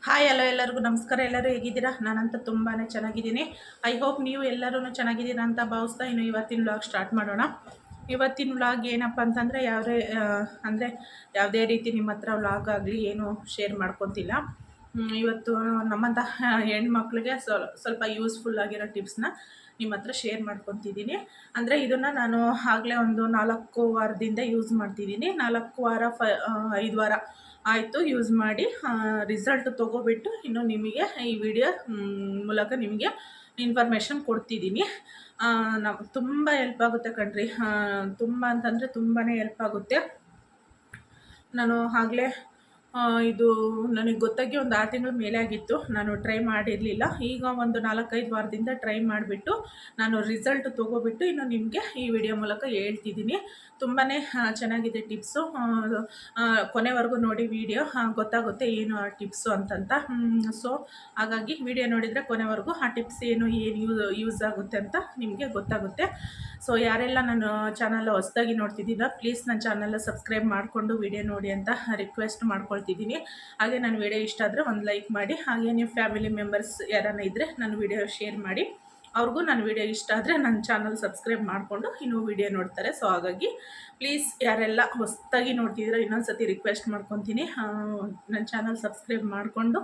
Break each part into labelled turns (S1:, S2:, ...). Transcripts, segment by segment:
S1: Hi hello ಎಲ್ಲರಿಗೂ ನಮಸ್ಕಾರ. ಎಲ್ಲರೂ ಹೇಗಿದ್ದೀರಾ? ನಾನಂತೂ ತುಂಬಾ ಚೆನ್ನಾಗಿದ್ದೀನಿ. ಐ ಹೋಪ್ ನೀವು ಎಲ್ಲರೂ ಚೆನ್ನಾಗಿದ್ದೀರಾ ಅಂತ ಭಾವಿಸ್ತಾ ಇನ್ನು ಇವತ್ತಿನ ವ್ಲಾಗ್ ಸ್ಟಾರ್ಟ್ ಮಾಡೋಣ. ಇವತ್ತಿನ ವ್ಲಾಗ್ ಏನಪ್ಪ ಅಂತಂದರೆ ಅಂದರೆ ಯಾವುದೇ ರೀತಿ ನಿಮ್ಮ ಹತ್ರ ವ್ಲಾಗ್ ಆಗಲಿ ಏನು ಶೇರ್ ಮಾಡ್ಕೊತಿಲ್ಲ. ಇವತ್ತು ನಮ್ಮಂಥ ಹೆಣ್ಮಕ್ಳಿಗೆ ಸ್ವಲ್ಪ ಯೂಸ್ಫುಲ್ ಆಗಿರೋ ಟಿಪ್ಸ್ನ ನಿಮ್ಮ ಹತ್ರ ಶೇರ್ ಮಾಡ್ಕೊತಿದ್ದೀನಿ. ಅಂದರೆ ಇದನ್ನು ನಾನು ಆಗಲೇ ಒಂದು 4 ವಾರದಿಂದ ಯೂಸ್ ಮಾಡ್ತಿದ್ದೀನಿ. 4 ವಾರ 5 ವಾರ ಆಯಿತು ಯೂಸ್ ಮಾಡಿ. ರಿಸಲ್ಟ್ ತೊಗೊಬಿಟ್ಟು ಇನ್ನು ನಿಮಗೆ ಈ ವಿಡಿಯೋ ಮೂಲಕ ನಿಮಗೆ ಇನ್ಫಾರ್ಮೇಷನ್ ಕೊಡ್ತಿದ್ದೀನಿ. ತುಂಬ ಹೆಲ್ಪ್ ಆಗುತ್ತೆ ಕಣ್ರಿ. ತುಂಬ ಅಂತಂದರೆ ತುಂಬಾ ಹೆಲ್ಪ್ ಆಗುತ್ತೆ. ನಾನು ಆಗಲೇ ಇದು ನನಗೆ ಗೊತ್ತಾಗಿ ಒಂದು 6 ತಿಂಗಳ ಮೇಲೆ ಆಗಿತ್ತು. ನಾನು ಟ್ರೈ ಮಾಡಿರಲಿಲ್ಲ. ಈಗ ಒಂದು 4-5 ವಾರದಿಂದ ಟ್ರೈ ಮಾಡಿಬಿಟ್ಟು ನಾನು ರಿಸಲ್ಟ್ ತೊಗೊಬಿಟ್ಟು ಇನ್ನು ನಿಮಗೆ ಈ ವಿಡಿಯೋ ಮೂಲಕ ಹೇಳ್ತಿದ್ದೀನಿ. ತುಂಬಾ ಚೆನ್ನಾಗಿದೆ ಟಿಪ್ಸು. ಕೊನೆವರೆಗೂ ನೋಡಿ ವಿಡಿಯೋ, ಗೊತ್ತಾಗುತ್ತೆ ಏನು ಆ ಟಿಪ್ಸು ಅಂತಂತ. ಸೊ ಹಾಗಾಗಿ ವಿಡಿಯೋ ನೋಡಿದರೆ ಕೊನೆವರೆಗೂ ಆ ಟಿಪ್ಸ್ ಏನು ಯೂಸ್ ಆಗುತ್ತೆ ಅಂತ ನಿಮಗೆ ಗೊತ್ತಾಗುತ್ತೆ. ಸೊ ಯಾರೆಲ್ಲ ನಾನು ಚಾನಲ್ ಹೊಸದಾಗಿ ನೋಡ್ತಿದ್ದೀರಾ ಪ್ಲೀಸ್ ನನ್ನ ಚಾನಲ್ ಸಬ್ಸ್ಕ್ರೈಬ್ ಮಾಡಿಕೊಂಡು ವಿಡಿಯೋ ನೋಡಿ ಅಂತ ರಿಕ್ವೆಸ್ಟ್ ಮಾಡ್ಕೊಳ್ತಿದ್ದೀನಿ. ಹಾಗೆ ನನ್ನ ವಿಡಿಯೋ ಇಷ್ಟ ಆದರೆ ಒಂದು ಲೈಕ್ ಮಾಡಿ. ಹಾಗೆ ನೀವು ಫ್ಯಾಮಿಲಿ ಮೆಂಬರ್ಸ್ ಯಾರನ್ನ ಇದ್ದರೆ ನನ್ನ ವಿಡಿಯೋ ಶೇರ್ ಮಾಡಿ. ಅವ್ರಿಗೂ ನನ್ನ ವಿಡಿಯೋ ಇಷ್ಟ ಆದರೆ ನನ್ನ ಚಾನಲ್ ಸಬ್ಸ್ಕ್ರೈಬ್ ಮಾಡಿಕೊಂಡು ಇನ್ನೂ ವಿಡಿಯೋ ನೋಡ್ತಾರೆ. ಸೊ ಹಾಗಾಗಿ ಪ್ಲೀಸ್ ಯಾರೆಲ್ಲ ಹೊಸದಾಗಿ ನೋಡ್ತಿದ್ದೀರೋ ಇನ್ನೊಂದು ಸತಿ ರಿಕ್ವೆಸ್ಟ್ ಮಾಡ್ಕೊತೀನಿ, ನನ್ನ ಚಾನಲ್ ಸಬ್ಸ್ಕ್ರೈಬ್ ಮಾಡಿಕೊಂಡು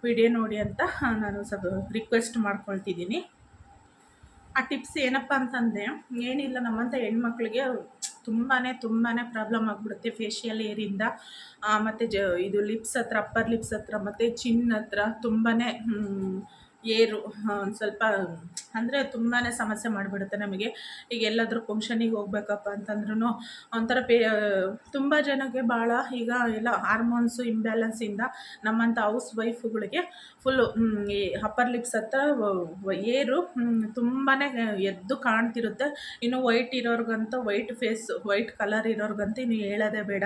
S1: ವಿಡಿಯೋ ನೋಡಿ ಅಂತ ನಾನು ರಿಕ್ವೆಸ್ಟ್ ಮಾಡ್ಕೊಳ್ತಿದ್ದೀನಿ. ಆ ಟಿಪ್ಸ್ ಏನಪ್ಪ ಅಂತಂದರೆ ಏನಿಲ್ಲ, ನಮ್ಮಂಥ ಹೆಣ್ಮಕ್ಳಿಗೆ ತುಂಬಾ ಪ್ರಾಬ್ಲಮ್ ಆಗಿಬಿಡುತ್ತೆ ಫೇಶಿಯಲ್ ಏರಿಂದ. ಮತ್ತು ಇದು ಲಿಪ್ಸ್ ಹತ್ರ, ಅಪ್ಪರ್ ಲಿಪ್ಸ್ ಹತ್ರ ಮತ್ತು ಚಿನ್ ಹತ್ರ ತುಂಬಾ ಏರು ಒಂದು ಸ್ವಲ್ಪ ಅಂದರೆ ತುಂಬಾ ಸಮಸ್ಯೆ ಮಾಡಿಬಿಡುತ್ತೆ ನಮಗೆ. ಈಗ ಎಲ್ಲಾದರೂ ಫಂಕ್ಷನಿಗೆ ಹೋಗ್ಬೇಕಪ್ಪ ಅಂತಂದ್ರೂ ಒಂಥರ ತುಂಬ ಜನಕ್ಕೆ ಭಾಳ ಈಗ ಎಲ್ಲ ಹಾರ್ಮೋನ್ಸು ಇಂಬ್ಯಾಲೆನ್ಸಿಂದ ನಮ್ಮಂಥ ಹೌಸ್ ವೈಫುಗಳಿಗೆ ಫುಲ್ಲು ಈ ಅಪ್ಪರ್ ಲಿಪ್ಸ್ ಹತ್ರ ಏರು ತುಂಬಾ ಎದ್ದು ಕಾಣ್ತಿರುತ್ತೆ. ಇನ್ನು ವೈಟ್ ಇರೋರ್ಗಂತೂ ವೈಟ್ ಕಲರ್ ಇರೋರ್ಗಂತೂ ಇನ್ನು ಹೇಳೋದೇ ಬೇಡ.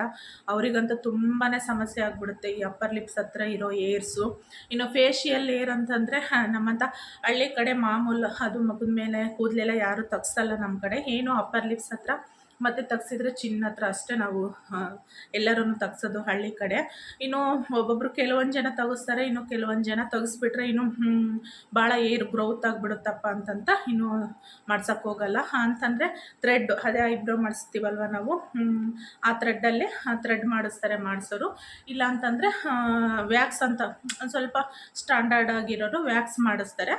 S1: ಅವರಿಗಂತೂ ತುಂಬಾ ಸಮಸ್ಯೆ ಆಗಿಬಿಡುತ್ತೆ ಈ ಅಪ್ಪರ್ ಲಿಪ್ಸ್ ಹತ್ರ ಇರೋ ಏರ್ಸು. ಇನ್ನು ಫೇಶಿಯಲ್ ಏರ್ ಅಂತಂದರೆ ನಮ್ಮಂಥ ಹಳ್ಳಿ ಕಡೆ ಮಾಮೂಲು, ಅದು ಮಗದ ಮೇಲೆ ಕೂದಲೆಲ್ಲ ಯಾರೂ ತಗ್ಸಲ್ಲ ನಮ್ಮ ಕಡೆ. ಏನು ಅಪ್ಪರ್ ಲಿಪ್ಸ್ ಹತ್ರ ಮತ್ತು ತಗ್ಸಿದ್ರೆ ಚಿನ್ನ ಹತ್ರ ಅಷ್ಟೇ ನಾವು ಎಲ್ಲರೂ ತಗ್ಸೋದು ಹಳ್ಳಿ ಕಡೆ. ಇನ್ನು ಒಬ್ಬೊಬ್ಬರು ಕೆಲವೊಂದು ಜನ ತಗಿಸ್ತಾರೆ, ಇನ್ನು ಕೆಲವೊಂದು ಜನ ತಗಿಸ್ಬಿಟ್ರೆ ಇನ್ನು ಭಾಳ ಏರ್ ಗ್ರೋತ್ ಆಗಿಬಿಡುತ್ತಪ್ಪ ಅಂತಂತ ಇನ್ನು ಮಾಡ್ಸೋಕ್ಕೆ ಹೋಗಲ್ಲ. ಅಂತಂದರೆ ಥ್ರೆಡ್, ಅದೇ ಐಬ್ರೋ ಮಾಡಿಸ್ತೀವಲ್ವ ನಾವು, ಆ ಥ್ರೆಡ್ ಮಾಡಿಸೋರು. ಇಲ್ಲ ಅಂತಂದರೆ ವ್ಯಾಕ್ಸ್ ಅಂತ ಒಂದು ಸ್ವಲ್ಪ ಸ್ಟ್ಯಾಂಡರ್ಡ್ ಆಗಿರೋರು ವ್ಯಾಕ್ಸ್ ಮಾಡಿಸ್ತಾರೆ.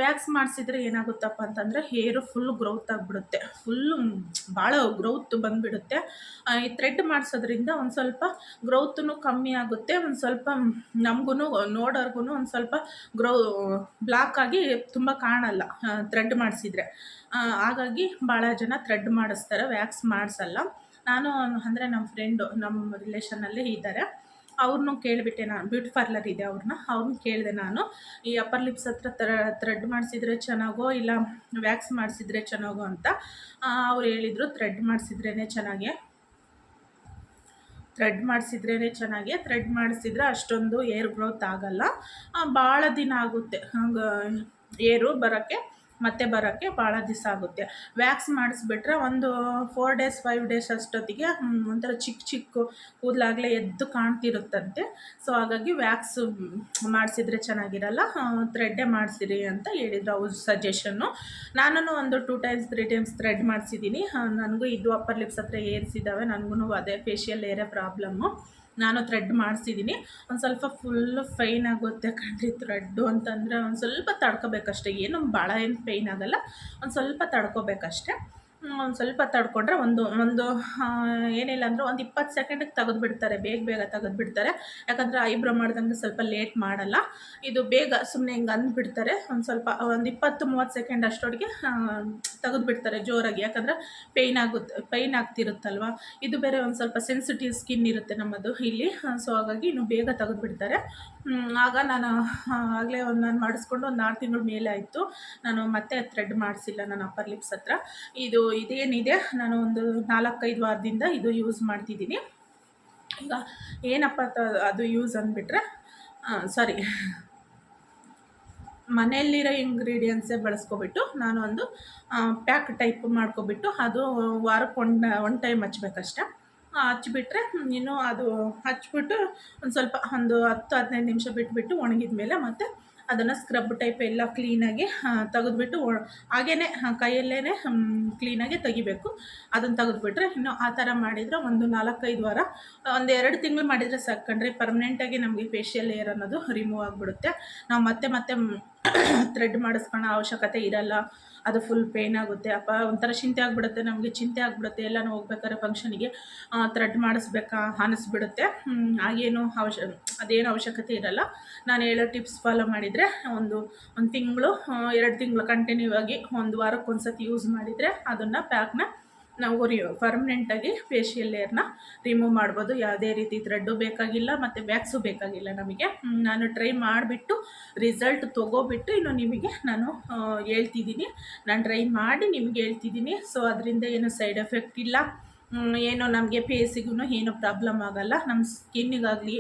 S1: ವ್ಯಾಕ್ಸ್ ಮಾಡಿಸಿದ್ರೆ ಏನಾಗುತ್ತಪ್ಪ ಅಂತಂದರೆ ಹೇರು ಫುಲ್ ಗ್ರೋತ್ ಆಗಿಬಿಡುತ್ತೆ, ಫುಲ್ಲು ಭಾಳ ಗ್ರೋತ್ ಬಂದುಬಿಡುತ್ತೆ. ಈ ಥ್ರೆಡ್ ಮಾಡಿಸೋದ್ರಿಂದ ಒಂದು ಸ್ವಲ್ಪ ಗ್ರೋತೂ ಕಮ್ಮಿ ಆಗುತ್ತೆ. ಒಂದು ಸ್ವಲ್ಪ ನಮಗೂ ನೋಡೋರ್ಗು ಒಂದು ಸ್ವಲ್ಪ ಬ್ಲಾಕ್ ಆಗಿ ತುಂಬ ಕಾಣಲ್ಲ ಥ್ರೆಡ್ ಮಾಡಿಸಿದ್ರೆ. ಹಾಗಾಗಿ ಭಾಳ ಜನ ಥ್ರೆಡ್ ಮಾಡಿಸ್ತಾರೆ, ವ್ಯಾಕ್ಸ್ ಮಾಡಿಸಲ್ಲ. ನಾನು ಅಂದರೆ ನಮ್ಮ ಫ್ರೆಂಡು ನಮ್ಮ ರಿಲೇಷನ್ನಲ್ಲೇ ಇದ್ದಾರೆ, ಅವ್ರನ್ನೂ ಕೇಳಿಬಿಟ್ಟೆ. ನಾನು ಬ್ಯೂಟಿ ಪಾರ್ಲರ್ ಇದೆ, ಅವ್ರನ್ನ ಕೇಳಿದೆ ನಾನು, ಈ ಅಪ್ಪರ್ ಲಿಪ್ಸ್ ಹತ್ರ ಥ್ರೆಡ್ ಮಾಡಿಸಿದ್ರೆ ಚೆನ್ನಾಗೋ ಇಲ್ಲ ವ್ಯಾಕ್ಸ್ ಮಾಡಿಸಿದ್ರೆ ಚೆನ್ನಾಗೋ ಅಂತ. ಅವ್ರು ಹೇಳಿದರು ಥ್ರೆಡ್ ಮಾಡಿಸಿದ್ರೇ ಚೆನ್ನಾಗಿ. ಥ್ರೆಡ್ ಮಾಡಿಸಿದ್ರೆ ಅಷ್ಟೊಂದು ಏರ್ ಗ್ರೋತ್ ಆಗೋಲ್ಲ, ಭಾಳ ದಿನ ಆಗುತ್ತೆ ಹಂಗೆ ಏರು ಬರೋಕ್ಕೆ ಭಾಳ ದಿವಸ ಆಗುತ್ತೆ. ವ್ಯಾಕ್ಸ್ ಮಾಡಿಸ್ಬಿಟ್ರೆ ಒಂದು 4 ಡೇಸ್ 5 ಡೇಸ್ ಅಷ್ಟೊತ್ತಿಗೆ ಒಂಥರ ಚಿಕ್ಕ ಕೂದಲಾಗಲೇ ಎದ್ದು ಕಾಣ್ತಿರುತ್ತಂತೆ. ಸೊ ಹಾಗಾಗಿ ವ್ಯಾಕ್ಸ್ ಮಾಡಿಸಿದ್ರೆ ಚೆನ್ನಾಗಿರಲ್ಲ, ಥ್ರೆಡ್ಡೇ ಮಾಡಿಸಿರಿ ಅಂತ ಹೇಳಿದ್ರು ಅವ್ರ ಸಜೆಷನ್ನು. ನಾನು ಒಂದು 2 ಟೈಮ್ಸ್ 3 ಟೈಮ್ಸ್ ಥ್ರೆಡ್ ಮಾಡಿಸಿದ್ದೀನಿ. ನನಗೂ ಇದು ಅಪ್ಪರ್ ಲಿಪ್ಸ್ ಹತ್ರ ಏರ್ಸಿದ್ದಾವೆ, ನನಗೂ ಅದೇ ಫೇಶಿಯಲ್ ಏರೇ ಪ್ರಾಬ್ಲಮ್ಮು. ನಾನು ಥ್ರೆಡ್ ಮಾಡಿಸಿದ್ದೀನಿ. ಒಂದು ಸ್ವಲ್ಪ ಫುಲ್ಲು ಫೈನ್ ಆಗುತ್ತೆ ಕಣ್ರಿ. ಥ್ರೆಡ್ಡು ಅಂತಂದರೆ ಒಂದು ಸ್ವಲ್ಪ ತಡ್ಕೋಬೇಕಷ್ಟೆ, ಏನು ಭಾಳ ಏನು ಪೈನ್ ಆಗೋಲ್ಲ, ಒಂದು ಸ್ವಲ್ಪ ತಡ್ಕೋಬೇಕಷ್ಟೆ. ಒಂದು ಸ್ವಲ್ಪ ತಡ್ಕೊಂಡ್ರೆ ಒಂದು ಏನಿಲ್ಲ ಅಂದರೂ ಒಂದು 20 ಸೆಕೆಂಡಿಗೆ ತೆಗೆದುಬಿಡ್ತಾರೆ, ಬೇಗ ತೆಗೆದುಬಿಡ್ತಾರೆ. ಯಾಕಂದರೆ ಐಬ್ರೋ ಮಾಡ್ದಂಗೆ ಸ್ವಲ್ಪ ಲೇಟ್ ಮಾಡಲ್ಲ, ಇದು ಬೇಗ ಸುಮ್ಮನೆ ಹಿಂಗೆ ಅಂದ್ಬಿಡ್ತಾರೆ. ಒಂದು ಸ್ವಲ್ಪ ಒಂದು 20-30 ಸೆಕೆಂಡ್ ಅಷ್ಟೊತ್ತಿಗೆ ತೆಗೆದುಬಿಡ್ತಾರೆ ಜೋರಾಗಿ. ಯಾಕಂದರೆ ಪೈನ್ ಆಗ್ತಿರುತ್ತಲ್ವ, ಇದು ಬೇರೆ ಒಂದು ಸ್ವಲ್ಪ ಸೆನ್ಸಿಟಿವ್ ಸ್ಕಿನ್ ಇರುತ್ತೆ ನಮ್ಮದು ಇಲ್ಲಿ. ಸೊ ಹಾಗಾಗಿ ಇನ್ನು ಬೇಗ ತೆಗೆದುಬಿಡ್ತಾರೆ. ಆಗ ನಾನು ಆಗಲೇ ನಾನು ಮಾಡಿಸ್ಕೊಂಡು ಒಂದು 6 ತಿಂಗಳ ಮೇಲೆ ಆಯಿತು. ನಾನು ಮತ್ತೆ ಥ್ರೆಡ್ ಮಾಡಿಸಿಲ್ಲ ನಾನು ಅಪ್ಪರ್ ಲಿಪ್ಸ್ ಹತ್ರ. ಇದೇನಿದೆ ನಾನು ಒಂದು 4-5 ವಾರದಿಂದ ಇದು ಯೂಸ್ ಮಾಡ್ತಿದ್ದೀನಿ. ಈಗ ಏನಪ್ಪ ಅದು ಯೂಸ್ ಅಂದ್ಬಿಟ್ರೆ ಮನೆಯಲ್ಲಿರೋ ಇಂಗ್ರೀಡಿಯೆಂಟ್ಸೇ ಬಳಸ್ಕೊಬಿಟ್ಟು ನಾನು ಒಂದು ಪ್ಯಾಕ್ ಟೈಪ್ ಮಾಡ್ಕೊಬಿಟ್ಟು ಅದು ವಾರಕ್ಕೆ ಒಂದು ಟೈಮ್ ಹಚ್ಬೇಕಷ್ಟೆ. ಹಚ್ಬಿಟ್ರೆ ಇನ್ನು ಅದು ಹಚ್ಬಿಟ್ಟು ಒಂದು ಸ್ವಲ್ಪ ಒಂದು 10-15 ನಿಮಿಷ ಬಿಟ್ಬಿಟ್ಟು ಒಣಗಿದ ಮೇಲೆ ಮತ್ತೆ ಅದನ್ನು ಸ್ಕ್ರಬ್ ಟೈಪ್ ಎಲ್ಲ ಕ್ಲೀನಾಗಿ ತೆಗೆದ್ಬಿಟ್ಟು ಹಾಗೇ ಕೈಯಲ್ಲೇ ಕ್ಲೀನಾಗಿ ತೆಗಿಬೇಕು. ಅದನ್ನು ತೆಗೆದ್ಬಿಟ್ರೆ ಇನ್ನು ಆ ಥರ ಮಾಡಿದರೆ ಒಂದು 4-5 ವಾರ, ಒಂದು 2 ತಿಂಗಳು ಮಾಡಿದರೆ ಸಾಕು ಕಣ್ರಿ. ಪರ್ಮನೆಂಟಾಗಿ ನಮಗೆ ಫೇಶಿಯಲ್ ಏರ್ ಅನ್ನೋದು ರಿಮೂವ್ ಆಗಿಬಿಡುತ್ತೆ. ನಾವು ಮತ್ತೆ ಮತ್ತೆ ಥ್ರೆಡ್ ಮಾಡಿಸ್ಕೊಳ್ಳೋ ಅವಶ್ಯಕತೆ ಇರಲ್ಲ. ಅದು ಫುಲ್ ಪೇಯ್ನ್ ಆಗುತ್ತೆ, ಅಪ್ಪ ಒಂಥರ ಚಿಂತೆ ಆಗಿಬಿಡುತ್ತೆ, ನಮಗೆ ಚಿಂತೆ ಆಗಿಬಿಡುತ್ತೆ. ಎಲ್ಲನೂ ಹೋಗ್ಬೇಕಾದ್ರೆ ಫಂಕ್ಷನಿಗೆ ಥ್ರೆಡ್ ಮಾಡಿಸ್ಬೇಕಾ ಅನ್ನಿಸ್ಬಿಡುತ್ತೆ. ಹಾಗೇನು ಅದೇನು ಅವಶ್ಯಕತೆ ಇರಲ್ಲ. ನಾನು ಹೇಳೋ ಟಿಪ್ಸ್ ಫಾಲೋ ಮಾಡಿದರೆ ಒಂದು ತಿಂಗಳು 2 ತಿಂಗಳು ಕಂಟಿನ್ಯೂ ಆಗಿ 1 ವಾರಕ್ಕೆ ಸತಿ ಯೂಸ್ ಮಾಡಿದರೆ ಅದನ್ನು ಪ್ಯಾಕ್ನ ನಾವು ಪರ್ಮನೆಂಟಾಗಿ ಫೇಶಿಯಲ್ ಏರ್ನ ರಿಮೂವ್ ಮಾಡ್ಬೋದು. ಯಾವುದೇ ರೀತಿ ಥ್ರೆಡ್ಡು ಬೇಕಾಗಿಲ್ಲ ಮತ್ತು ವ್ಯಾಕ್ಸು ಬೇಕಾಗಿಲ್ಲ ನಮಗೆ. ನಾನು ಟ್ರೈ ಮಾಡಿಬಿಟ್ಟು ರಿಸಲ್ಟ್ ತೊಗೋಬಿಟ್ಟು ಇನ್ನು ನಿಮಗೆ ನಾನು ಹೇಳ್ತಿದ್ದೀನಿ. ನಾನು ಟ್ರೈ ಮಾಡಿ ನಿಮ್ಗೆ ಹೇಳ್ತಿದ್ದೀನಿ. ಸೊ ಅದರಿಂದ ಏನು ಸೈಡ್ ಎಫೆಕ್ಟ್ ಇಲ್ಲ, ಏನೋ ನಮಗೆ ಫೇಸಿಗೂ ಏನೂ ಪ್ರಾಬ್ಲಮ್ ಆಗೋಲ್ಲ, ನಮ್ಮ ಸ್ಕಿನ್ನಿಗಾಗಲಿ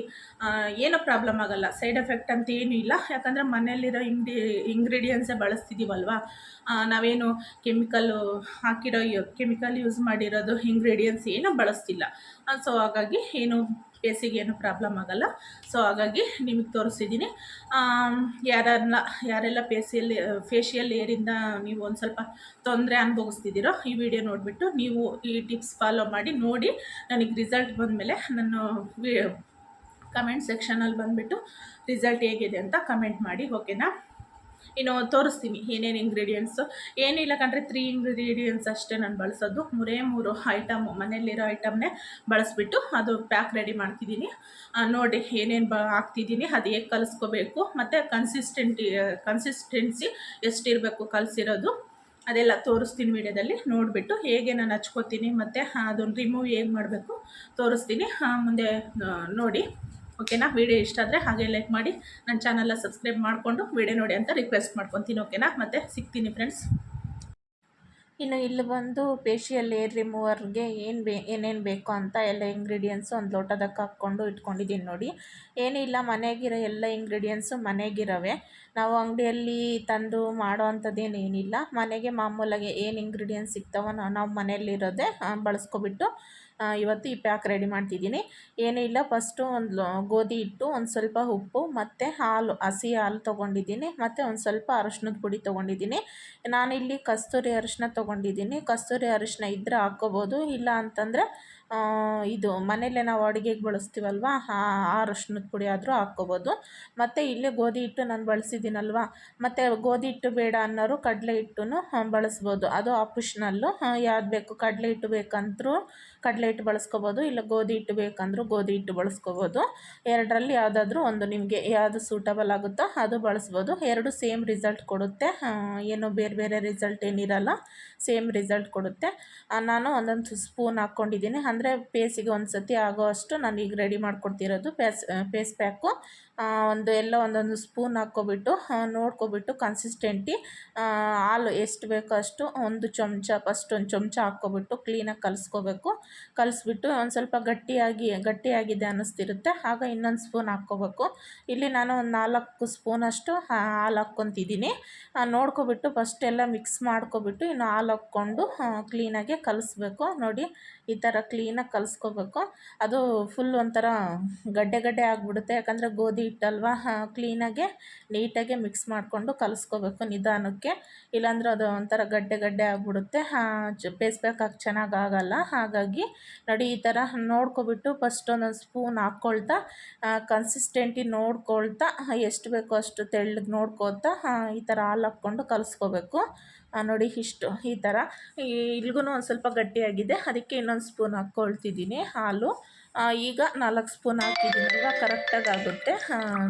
S1: ಏನೂ ಪ್ರಾಬ್ಲಮ್ ಆಗೋಲ್ಲ. ಸೈಡ್ ಎಫೆಕ್ಟ್ ಅಂತ ಏನೂ ಇಲ್ಲ. ಯಾಕಂದರೆ ಮನೆಯಲ್ಲಿರೋ ಇಂಗ್ರೀಡಿಯೆಂಟ್ಸೇ ಬಳಸ್ತಿದ್ದೀವಲ್ವ, ನಾವೇನು ಕೆಮಿಕಲ್ ಯೂಸ್ ಮಾಡಿರೋದು ಇಂಗ್ರೀಡಿಯೆಂಟ್ಸ್ ಏನೂ ಬಳಸ್ತಿಲ್ಲ. ಸೊ ಹಾಗಾಗಿ ಏನು ಫೇಸಿಗೆ ಏನು ಪ್ರಾಬ್ಲಮ್ ಆಗೋಲ್ಲ. ಸೊ ಹಾಗಾಗಿ ನಿಮಗೆ ತೋರಿಸಿದ್ದೀನಿ. ಯಾರೆಲ್ಲ ಫೇಶಿಯಲ್ ಏರಿಂದ ನೀವು ಒಂದು ಸ್ವಲ್ಪ ತೊಂದರೆ ಅನುಭವಿಸ್ತಿದ್ದೀರೋ ಈ ವಿಡಿಯೋ ನೋಡಿಬಿಟ್ಟು ನೀವು ಈ ಟಿಪ್ಸ್ ಫಾಲೋ ಮಾಡಿ ನೋಡಿ. ನನಗೆ ರಿಸಲ್ಟ್ ಬಂದಮೇಲೆ ನಾನು ಕಮೆಂಟ್ ಸೆಕ್ಷನಲ್ಲಿ ಬಂದುಬಿಟ್ಟು ರಿಸಲ್ಟ್ ಹೇಗಿದೆ ಅಂತ ಕಮೆಂಟ್ ಮಾಡಿ, ಓಕೆನಾ. ಇನ್ನು ತೋರಿಸ್ತೀನಿ ಏನೇನು ಇಂಗ್ರೀಡಿಯೆಂಟ್ಸು. ಏನಿಲ್ಲ ಕಂಡ್ರೆ 3 ಇಂಗ್ರೀಡಿಯೆಂಟ್ಸ್ ಅಷ್ಟೇ ನಾನು ಬಳಸೋದು. 3 ಐಟಮು ಮನೆಯಲ್ಲಿರೋ ಐಟಮ್ನೇ ಬಳಸಿಬಿಟ್ಟು ಅದು ಪ್ಯಾಕ್ ರೆಡಿ ಮಾಡ್ತಿದ್ದೀನಿ. ನೋಡಿ ಏನೇನು ಹಾಕ್ತಿದ್ದೀನಿ, ಅದು ಹೇಗೆ ಕಲಿಸ್ಕೋಬೇಕು ಮತ್ತು ಕನ್ಸಿಸ್ಟೆನ್ಸಿ ಎಷ್ಟಿರಬೇಕು ಕಲಿಸಿರೋದು ಅದೆಲ್ಲ ತೋರಿಸ್ತೀನಿ ವಿಡಿಯೋದಲ್ಲಿ. ನೋಡಿಬಿಟ್ಟು ಹೇಗೆ ನಾನು ಹಚ್ಕೋತೀನಿ ಮತ್ತು ಅದನ್ನು ರಿಮೂವ್ ಹೇಗೆ ಮಾಡಬೇಕು ತೋರಿಸ್ತೀನಿ. ಮುಂದೆ ನೋಡಿ, ಓಕೆನಾ. ವಿಡಿಯೋ ಇಷ್ಟ ಆದರೆ ಹಾಗೆ ಲೈಕ್ ಮಾಡಿ, ನನ್ನ ಚಾನಲ್ನ ಸಬ್ಸ್ಕ್ರೈಬ್ ಮಾಡಿಕೊಂಡು ವಿಡಿಯೋ ನೋಡಿ ಅಂತ ರಿಕ್ವೆಸ್ಟ್ ಮಾಡ್ಕೊತೀನಿ, ಓಕೆನಾ. ಮತ್ತು ಸಿಗ್ತೀನಿ ಫ್ರೆಂಡ್ಸ್.
S2: ಇನ್ನು ಇಲ್ಲಿ ಬಂದು ಫೇಶಿಯಲ್ ಏರ್ ರಿಮೂವರ್ಗೆ ಏನೇನು ಬೇಕು ಅಂತ ಎಲ್ಲ ಇಂಗ್ರೀಡಿಯೆಂಟ್ಸು ಒಂದು ಲೋಟದಕ್ಕೆ ಹಾಕ್ಕೊಂಡು ಇಟ್ಕೊಂಡಿದ್ದೀನಿ ನೋಡಿ. ಏನಿಲ್ಲ, ಮನೆಗಿರೋ ಎಲ್ಲ ಇಂಗ್ರೀಡಿಯೆಂಟ್ಸು ಮನೆಗಿರೋವೆ. ನಾವು ಅಂಗಡಿಯಲ್ಲಿ ತಂದು ಮಾಡೋ ಅಂಥದ್ದೇನೇನಿಲ್ಲ. ಮನೆಗೆ ಮಾಮೂಲಾಗಿ ಏನು ಇಂಗ್ರೀಡಿಯೆಂಟ್ಸ್ ಸಿಗ್ತಾವೋ ನಾವು ಮನೆಯಲ್ಲಿರೋದೇ ಬಳಸ್ಕೊಬಿಟ್ಟು ಇವತ್ತು ಈ ಪ್ಯಾಕ್ ರೆಡಿ ಮಾಡ್ತಿದ್ದೀನಿ. ಏನೂ ಇಲ್ಲ, ಫಸ್ಟು ಒಂದು ಗೋಧಿ ಹಿಟ್ಟು, ಒಂದು ಸ್ವಲ್ಪ ಉಪ್ಪು ಮತ್ತು ಹಾಲು, ಹಸಿ ಹಾಲು ತೊಗೊಂಡಿದ್ದೀನಿ, ಮತ್ತು ಒಂದು ಸ್ವಲ್ಪ ಅರಶಿನದ ಪುಡಿ ತೊಗೊಂಡಿದ್ದೀನಿ. ನಾನಿಲ್ಲಿ ಕಸ್ತೂರಿ ಅರಿಶಿನ ತೊಗೊಂಡಿದ್ದೀನಿ. ಕಸ್ತೂರಿ ಅರಿಶಿನ ಇದ್ದರೆ ಹಾಕ್ಕೋಬೋದು, ಇಲ್ಲ ಅಂತಂದರೆ ಇದು ಮನೆಯಲ್ಲೇ ನಾವು ಅಡುಗೆಗೆ ಬಳಸ್ತೀವಲ್ವ ಆ ಅರಶಿನದ ಪುಡಿ ಆದರೂ ಹಾಕ್ಕೋಬೋದು. ಮತ್ತು ಇಲ್ಲಿ ಗೋಧಿ ಹಿಟ್ಟು ನಾನು ಬಳಸಿದ್ದೀನಲ್ವ, ಮತ್ತು ಗೋಧಿ ಹಿಟ್ಟು ಬೇಡ ಅನ್ನೋರು ಕಡಲೆ ಹಿಟ್ಟನ್ನು ಬಳಸ್ಬೋದು, ಅದು ಆಪ್ಷನಲ್ಲು. ಯಾವ್ದು ಬೇಕು, ಕಡಲೆ ಹಿಟ್ಟು ಬೇಕಂದ್ರೂ ಕಡಲೆ ಹಿಟ್ಟು ಬಳಸ್ಕೋಬೋದು, ಇಲ್ಲ ಗೋಧಿ ಹಿಟ್ಟು ಬೇಕಂದ್ರೂ ಗೋಧಿ ಹಿಟ್ಟು ಬಳಸ್ಕೋಬೋದು. ಎರಡರಲ್ಲಿ ಯಾವುದಾದ್ರೂ ಒಂದು ನಿಮಗೆ ಯಾವುದು ಸೂಟಬಲ್ ಆಗುತ್ತೋ ಅದು ಬಳಸ್ಬೋದು. ಎರಡು ಸೇಮ್ ರಿಸಲ್ಟ್ ಕೊಡುತ್ತೆ, ಏನು ಬೇರೆ ಬೇರೆ ರಿಸಲ್ಟ್ ಏನಿರಲ್ಲ, ಸೇಮ್ ರಿಸಲ್ಟ್ ಕೊಡುತ್ತೆ. ನಾನು ಒಂದೊಂದು ಸ್ಪೂನ್ ಹಾಕ್ಕೊಂಡಿದ್ದೀನಿ, ಅಂದರೆ ಫೇಸಿಗೆ ಒಂದು ಸತಿ ಆಗೋ ಅಷ್ಟು ನಾನು ಈಗ ರೆಡಿ ಮಾಡ್ಕೊಡ್ತಿರೋದು ಫೇಸ್ ಪ್ಯಾಕು. ಒಂದೊಂದು ಸ್ಪೂನ್ ಹಾಕ್ಕೊಬಿಟ್ಟು ನೋಡ್ಕೊಬಿಟ್ಟು ಕನ್ಸಿಸ್ಟೆಂಟಿ ಹಾಲು ಎಷ್ಟು ಬೇಕೋ ಅಷ್ಟು ಒಂದು ಚಮಚ, ಫಸ್ಟ್ ಒಂದು ಚಮಚ ಹಾಕ್ಕೊಬಿಟ್ಟು ಕ್ಲೀನಾಗಿ ಕಲಿಸ್ಕೋಬೇಕು. ಕಲಿಸ್ಬಿಟ್ಟು ಒಂದು ಸ್ವಲ್ಪ ಗಟ್ಟಿಯಾಗಿದೆ ಅನ್ನಿಸ್ತಿರುತ್ತೆ, ಆಗ ಇನ್ನೊಂದು ಸ್ಪೂನ್ ಹಾಕ್ಕೋಬೇಕು. ಇಲ್ಲಿ ನಾನು ಒಂದು 4 ಸ್ಪೂನಷ್ಟು ಹಾಲು ಹಾಕ್ಕೊತಿದ್ದೀನಿ. ನೋಡ್ಕೊಬಿಟ್ಟು ಫಸ್ಟ್ ಎಲ್ಲ ಮಿಕ್ಸ್ ಮಾಡ್ಕೊಬಿಟ್ಟು ಇನ್ನು ಹಾಲು ಹಾಕ್ಕೊಂಡು ಕ್ಲೀನಾಗಿ ಕಲಿಸ್ಬೇಕು. ನೋಡಿ ಈ ಥರ ಕ್ಲೀನಾಗಿ ಕಲಿಸ್ಕೋಬೇಕು. ಅದು ಫುಲ್ ಒಂಥರ ಗಡ್ಡೆ ಆಗಿಬಿಡುತ್ತೆ, ಯಾಕಂದರೆ ಗೋಧಿ ಹಿಟ್ಟಲ್ವ. ಕ್ಲೀನಾಗೆ ನೀಟಾಗೆ ಮಿಕ್ಸ್ ಮಾಡಿಕೊಂಡು ಕಲಿಸ್ಕೋಬೇಕು ನಿಧಾನಕ್ಕೆ, ಇಲ್ಲಾಂದ್ರೆ ಅದು ಒಂಥರ ಗಡ್ಡೆ ಆಗಿಬಿಡುತ್ತೆ, ಫೇಸ್ ಪ್ಯಾಕ್ ಹಾಕಿ ಚೆನ್ನಾಗಾಗಲ್ಲ. ಹಾಗಾಗಿ ನೋಡಿ ಈ ಥರ ನೋಡ್ಕೊಬಿಟ್ಟು ಫಸ್ಟ್ ಒಂದೊಂದು ಸ್ಪೂನ್ ಹಾಕ್ಕೊಳ್ತಾ ಕನ್ಸಿಸ್ಟೆಂಟಿ ನೋಡ್ಕೊಳ್ತಾ ಎಷ್ಟು ಬೇಕೋ ಅಷ್ಟು ತೆಳ್ಳಗೆ ನೋಡ್ಕೊಳ್ತಾ ಈ ಥರ ಹಾಲು ಹಾಕ್ಕೊಂಡು ಕಲಿಸ್ಕೋಬೇಕು. ನೋಡಿ ಇಷ್ಟು ಈ ಥರ. ಇಲ್ಗೂ ಒಂದು ಸ್ವಲ್ಪ ಗಟ್ಟಿಯಾಗಿದೆ, ಅದಕ್ಕೆ ಇನ್ನೊಂದು ಸ್ಪೂನ್ ಹಾಕ್ಕೊಳ್ತಿದ್ದೀನಿ ಹಾಲು. ಈಗ 4 ಸ್ಪೂನ್ ಹಾಕಿದ್ದೀನಲ್ವ, ಕರೆಕ್ಟಾಗಿ ಆಗುತ್ತೆ.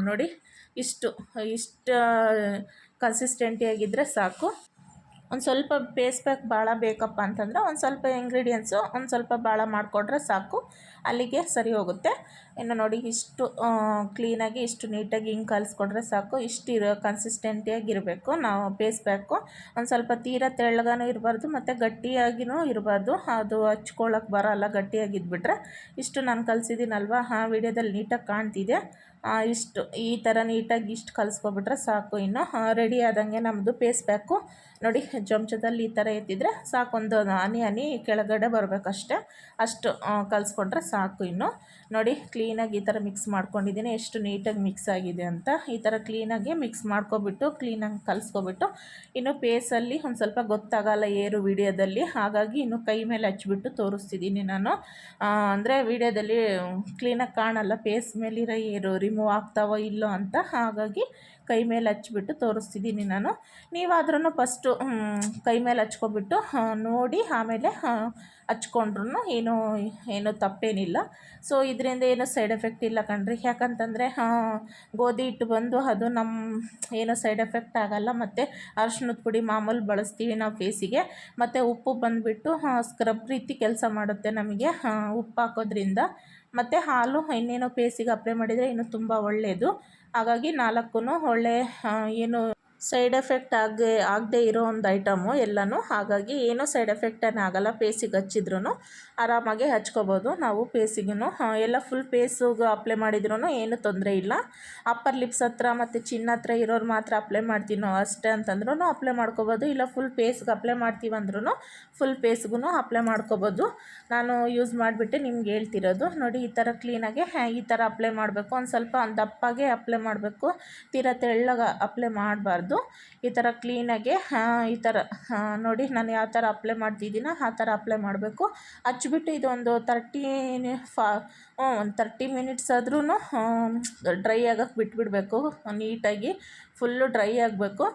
S2: ನೋಡಿ ಇಷ್ಟು ಕನ್ಸಿಸ್ಟೆಂಟಿಯಾಗಿದ್ದರೆ ಸಾಕು. ಒಂದು ಸ್ವಲ್ಪ ಫೇಸ್ ಪ್ಯಾಕ್ ಭಾಳ ಬೇಕಪ್ಪ ಅಂತಂದರೆ ಒಂದು ಸ್ವಲ್ಪ ಇಂಗ್ರೀಡಿಯೆಂಟ್ಸು ಒಂದು ಸ್ವಲ್ಪ ಭಾಳ ಮಾಡಿಕೊಟ್ರೆ ಸಾಕು, ಅಲ್ಲಿಗೆ ಸರಿ ಹೋಗುತ್ತೆ. ಇನ್ನು ನೋಡಿ ಇಷ್ಟು ಕ್ಲೀನಾಗಿ ಇಷ್ಟು ನೀಟಾಗಿ ಹಿಂಗೆ ಕಲಿಸ್ಕೊಟ್ರೆ ಸಾಕು. ಇಷ್ಟು ಕನ್ಸಿಸ್ಟೆಂಟಿಯಾಗಿರಬೇಕು ನಾವು ಫೇಸ್ ಪ್ಯಾಕು. ಒಂದು ಸ್ವಲ್ಪ ತೀರಾ ತೆಳ್ಳಗನೂ ಇರಬಾರ್ದು ಮತ್ತು ಗಟ್ಟಿಯಾಗಿಯೂ ಇರಬಾರ್ದು, ಅದು ಹಚ್ಕೊಳ್ಳೋಕೆ ಬರೋಲ್ಲ ಗಟ್ಟಿಯಾಗಿದ್ಬಿಟ್ರೆ. ಇಷ್ಟು ನಾನು ಕಲಿಸಿದ್ದೀನಲ್ವ, ವಿಡಿಯೋದಲ್ಲಿ ನೀಟಾಗಿ ಕಾಣ್ತಿದೆ. ಇಷ್ಟು ಈ ಥರ ನೀಟಾಗಿ ಇಷ್ಟು ಕಲಿಸ್ಕೊಬಿಟ್ರೆ ಸಾಕು. ಇನ್ನು ರೆಡಿ ಆದಂಗೆ ನಮ್ಮದು ಪೇಸ್ಟ್ ಪ್ಯಾಕು ನೋಡಿ, ಚಮಚದಲ್ಲಿ ಈ ಥರ ಎತ್ತಿದ್ರೆ ಸಾಕು, ಒಂದು ಹನಿ ಕೆಳಗಡೆ ಬರಬೇಕಷ್ಟೆ, ಅಷ್ಟು ಕಲಿಸ್ಕೊಂಡ್ರೆ ಸಾಕು. ಇನ್ನು ನೋಡಿ ಕ್ಲೀನಾಗಿ ಈ ಥರ ಮಿಕ್ಸ್ ಮಾಡ್ಕೊಂಡಿದ್ದೀನಿ, ಎಷ್ಟು ನೀಟಾಗಿ ಮಿಕ್ಸ್ ಆಗಿದೆ ಅಂತ. ಈ ಥರ ಕ್ಲೀನಾಗಿ ಮಿಕ್ಸ್ ಮಾಡ್ಕೊಬಿಟ್ಟು ಕ್ಲೀನಾಗಿ ಕಲಿಸ್ಕೊಬಿಟ್ಟು ಇನ್ನು ಪೇಸಲ್ಲಿ ಒಂದು ಸ್ವಲ್ಪ ಗೊತ್ತಾಗಲ್ಲ ಏರು ವಿಡಿಯೋದಲ್ಲಿ, ಹಾಗಾಗಿ ಇನ್ನು ಕೈ ಮೇಲೆ ಹಚ್ಬಿಟ್ಟು ತೋರಿಸ್ತಿದ್ದೀನಿ ನಾನು. ಅಂದರೆ ವಿಡಿಯೋದಲ್ಲಿ ಕ್ಲೀನಾಗಿ ಕಾಣಲ್ಲ ಪೇಸ್ ಮೇಲಿರೋ ಏರು ರಿಮೂವ್ ಆಗ್ತಾವೋ ಇಲ್ಲೋ ಅಂತ, ಹಾಗಾಗಿ ಕೈ ಮೇಲೆ ಹಚ್ಬಿಟ್ಟು ತೋರಿಸ್ತಿದ್ದೀನಿ ನಾನು. ನೀವಾದ್ರೂ ಫಸ್ಟು ಕೈ ಮೇಲೆ ಹಚ್ಕೊಬಿಟ್ಟು ನೋಡಿ ಆಮೇಲೆ ಹಚ್ಕೊಂಡ್ರು ಏನು ತಪ್ಪೇನಿಲ್ಲ. ಸೊ ಇದರಿಂದ ಏನು ಸೈಡ್ ಎಫೆಕ್ಟ್ ಇಲ್ಲ ಕಣ್ರಿ, ಯಾಕಂತಂದರೆ ಗೋಧಿ ಹಿಟ್ಟು ಬಂದು ಅದು ಏನೋ ಸೈಡ್ ಎಫೆಕ್ಟ್ ಆಗಲ್ಲ. ಮತ್ತು ಅರಿಶಿಣದ ಪುಡಿ ಮಾಮೂಲು ಬಳಸ್ತೀವಿ ನಾವು ಫೇಸಿಗೆ, ಮತ್ತು ಉಪ್ಪು ಬಂದುಬಿಟ್ಟು ಸ್ಕ್ರಬ್ ರೀತಿ ಕೆಲಸ ಮಾಡುತ್ತೆ ನಮಗೆ ಉಪ್ಪು ಹಾಕೋದ್ರಿಂದ. ಮತ್ತು ಹಾಲು ಇನ್ನೇನೋ ಫೇಸಿಗೆ ಅಪ್ಲೈ ಮಾಡಿದರೆ ಇನ್ನೂ ತುಂಬ ಒಳ್ಳೆಯದು. ಹಾಗಾಗಿ 4 ಒಳ್ಳೆ ಏನು ಸೈಡ್ ಎಫೆಕ್ಟ್ ಆಗದೆ ಇರೋ ಒಂದು ಐಟಮು ಎಲ್ಲನೂ, ಹಾಗಾಗಿ ಏನೂ ಸೈಡ್ ಎಫೆಕ್ಟ್ ಏನಾಗಲ್ಲ. ಫೇಸಿಗೆ ಹಚ್ಚಿದ್ರೂ ಆರಾಮಾಗಿ ಹಚ್ಕೋಬೋದು ನಾವು. ಫೇಸಿಗೂ ಎಲ್ಲ ಫುಲ್ ಫೇಸಿಗೆ ಅಪ್ಲೈ ಮಾಡಿದ್ರೂ ಏನೂ ತೊಂದರೆ ಇಲ್ಲ. ಅಪ್ಪರ್ ಲಿಪ್ಸ್ ಹತ್ರ ಮತ್ತು ಚಿನ್ನ ಹತ್ರ ಇರೋರು ಮಾತ್ರ ಅಪ್ಲೈ ಮಾಡ್ತೀವಿ ನಾವು ಅಷ್ಟೇ ಅಂತಂದ್ರೂ ಅಪ್ಲೈ ಮಾಡ್ಕೋಬೋದು, ಇಲ್ಲ ಫುಲ್ ಫೇಸ್ಗೆ ಅಪ್ಲೈ ಮಾಡ್ತೀವಂದ್ರೂ ಫುಲ್ ಫೇಸ್ಗೂ ಅಪ್ಲೈ ಮಾಡ್ಕೋಬೋದು. ನಾನು ಯೂಸ್ ಮಾಡಿಬಿಟ್ಟು ನಿಮ್ಗೆ ಹೇಳ್ತಿರೋದು ನೋಡಿ. ಈ ಥರ ಕ್ಲೀನಾಗೆ ಈ ಥರ ಅಪ್ಲೈ ಮಾಡಬೇಕು, ಒಂದು ಸ್ವಲ್ಪ ದಪ್ಪಾಗೆ ಅಪ್ಲೈ ಮಾಡಬೇಕು, ತೀರಾ ತೆಳ್ಳಗೆ ಅಪ್ಲೈ ಮಾಡಬಾರ್ದು. ಈ ಥರ ಕ್ಲೀನಾಗೆ ಈ ಥರ ನೋಡಿ ನಾನು ಯಾವ ಥರ ಅಪ್ಲೈ ಮಾಡ್ತಿದ್ದೀನೋ ಆ ಥರ ಅಪ್ಲೈ ಮಾಡಬೇಕು. ಹಚ್ಬಿಟ್ಟು ಇದೊಂದು 30 ಮಿನಿಟ್ಸ್ ಆದ್ರೂ ಡ್ರೈ ಆಗೋಕ್ಕೆ ಬಿಟ್ಬಿಡಬೇಕು ನೀಟಾಗಿ. ಫುಲ್ಲು ಡ್ರೈ ಆಗಬೇಕು.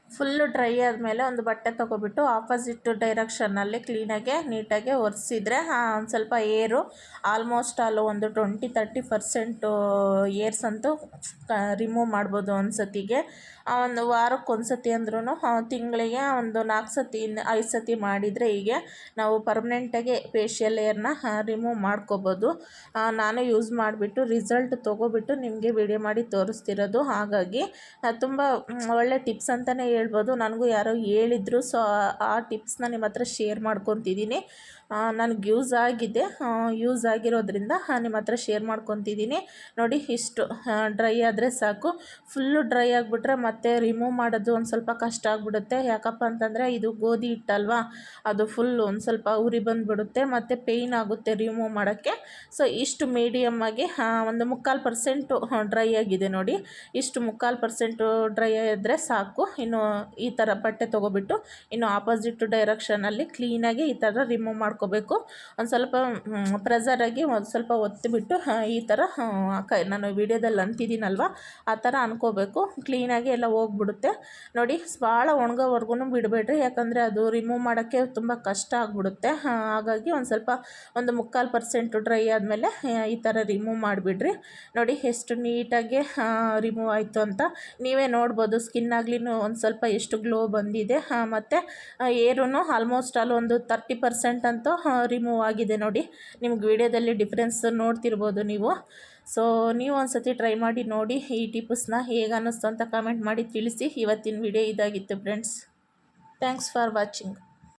S2: ಫುಲ್ಲು ಡ್ರೈ ಆದಮೇಲೆ ಒಂದು ಬಟ್ಟೆ ತೊಗೊಬಿಟ್ಟು ಆಪೋಸಿಟ್ ಡೈರೆಕ್ಷನ್ನಲ್ಲಿ ಕ್ಲೀನಾಗೆ ನೀಟಾಗೆ ಒರೆಸಿದ್ರೆ ಒಂದು ಸ್ವಲ್ಪ ಏರು ಆಲ್ಮೋಸ್ಟ್ ಒಂದು 20-30% ಏರ್ಸ್ ಅಂತೂ ರಿಮೂವ್ ಮಾಡ್ಬೋದು ಒಂದು ಸತಿಗೆ. ಒಂದು ವಾರಕ್ಕೆ ಒಂದು ಸತಿ ಅಂದ್ರೂ ತಿಂಗಳಿಗೆ ಒಂದು 4 ಸತಿ 5 ಸತಿ ಮಾಡಿದರೆ ಹೀಗೆ ನಾವು ಪರ್ಮನೆಂಟಾಗಿ ಫೇಶಿಯಲ್ ಏರ್ನ ರಿಮೂವ್ ಮಾಡ್ಕೋಬೋದು. ನಾನು ಯೂಸ್ ಮಾಡಿಬಿಟ್ಟು ರಿಸಲ್ಟ್ ತೊಗೊಬಿಟ್ಟು ನಿಮಗೆ ವಿಡಿಯೋ ಮಾಡಿ ತೋರಿಸ್ತಿರೋದು, ಹಾಗಾಗಿ ತುಂಬ ಒಳ್ಳೆ ಟಿಪ್ಸ್ ಅಂತಲೇ ಹೇಳ್ಬೋದು. ನನಗೂ ಯಾರೋ ಹೇಳಿದ್ರು, ಸೊ ಆ ಟಿಪ್ಸ್ನ ನಿಮ್ಮ ಹತ್ರ ಶೇರ್ ಮಾಡ್ಕೊತಿದ್ದೀನಿ. ನನಗೆ ಯೂಸ್ ಆಗಿರೋದ್ರಿಂದ ನಿಮ್ಮ ಹತ್ರ ಶೇರ್ ಮಾಡ್ಕೊತಿದ್ದೀನಿ. ನೋಡಿ ಇಷ್ಟು ಡ್ರೈ ಆದರೆ ಸಾಕು. ಫುಲ್ಲು ಡ್ರೈ ಆಗಿಬಿಟ್ರೆ ಮತ್ತೆ ರಿಮೂವ್ ಮಾಡೋದು ಒಂದು ಸ್ವಲ್ಪ ಕಷ್ಟ ಆಗಿಬಿಡುತ್ತೆ. ಯಾಕಪ್ಪ ಅಂತಂದರೆ ಇದು ಗೋಧಿ ಹಿಟ್ಟಲ್ವಾ, ಅದು ಫುಲ್ಲು ಒಂದು ಸ್ವಲ್ಪ ಉರಿ ಬಂದುಬಿಡುತ್ತೆ ಮತ್ತು ಪೇಯ್ನ್ ಆಗುತ್ತೆ ರಿಮೂವ್ ಮಾಡೋಕ್ಕೆ. ಸೊ ಇಷ್ಟು ಮೀಡಿಯಮ್ಮಾಗಿ ಒಂದು 3/4% ಡ್ರೈ ಆಗಿದೆ ನೋಡಿ. ಇಷ್ಟು 3/4% ಡ್ರೈ ಆದರೆ ಸಾಕು. ಇನ್ನು ಈ ಥರ ಬಟ್ಟೆ ತೊಗೊಬಿಟ್ಟು ಇನ್ನು ಆಪೋಸಿಟ್ ಡೈರೆಕ್ಷನಲ್ಲಿ ಕ್ಲೀನಾಗಿ ಈ ಥರ ರಿಮೂವ್ ಮಾಡ್ಕೋಬೇಕು. ಒಂದು ಸ್ವಲ್ಪ ಪ್ರೆಸರಾಗಿ ಒಂದು ಸ್ವಲ್ಪ ಒತ್ತಿಬಿಟ್ಟು ಈ ಥರ ನಾನು ವೀಡಿಯೋದಲ್ಲಿ ಅಂತಿದ್ದೀನಲ್ವ ಆ ಥರ ಅನ್ಕೋಬೇಕು. ಕ್ಲೀನಾಗಿ ಎಲ್ಲ ಹೋಗ್ಬಿಡುತ್ತೆ ನೋಡಿ. ಭಾಳ ಒಣಗೋವರೆಗೂ ಬಿಡಬೇಡ್ರಿ, ಯಾಕಂದರೆ ಅದು ರಿಮೂವ್ ಮಾಡೋಕ್ಕೆ ತುಂಬ ಕಷ್ಟ ಆಗಿಬಿಡುತ್ತೆ. ಹಾಗಾಗಿ ಒಂದು ಸ್ವಲ್ಪ ಒಂದು 3/4% ಡ್ರೈ ಆದಮೇಲೆ ಈ ಥರ ರಿಮೂವ್ ಮಾಡಿಬಿಡ್ರಿ. ನೋಡಿ ಎಷ್ಟು ನೀಟಾಗಿ ರಿಮೂವ್ ಆಯಿತು ಅಂತ ನೀವೇ ನೋಡ್ಬೋದು. ಸ್ಕಿನ್ ಆಗಲಿ ಒಂದು ಸ್ವಲ್ಪ ಎಷ್ಟು ಗ್ಲೋ ಬಂದಿದೆ, ಮತ್ತು ಏರೂ ಆಲ್ಮೋಸ್ಟ್ ಒಂದು 30% ಅಂತೂ ರಿಮೂವ್ ಆಗಿದೆ ನೋಡಿ. ನಿಮ್ಗೆ ವಿಡಿಯೋದಲ್ಲಿ ಡಿಫ್ರೆನ್ಸ್ ನೋಡ್ತಿರ್ಬೋದು ನೀವು. ಸೊ ನೀವು ಒಂದು ಸತಿ ಟ್ರೈ ಮಾಡಿ ನೋಡಿ. ಈ ಟಿಪ್ಸ್ನ ಹೇಗೆ ಅನ್ನಿಸ್ತು ಅಂತ ಕಮೆಂಟ್ ಮಾಡಿ ತಿಳಿಸಿ. ಇವತ್ತಿನ ವಿಡಿಯೋ ಇದಾಗಿತ್ತು ಫ್ರೆಂಡ್ಸ್. Thanks for watching.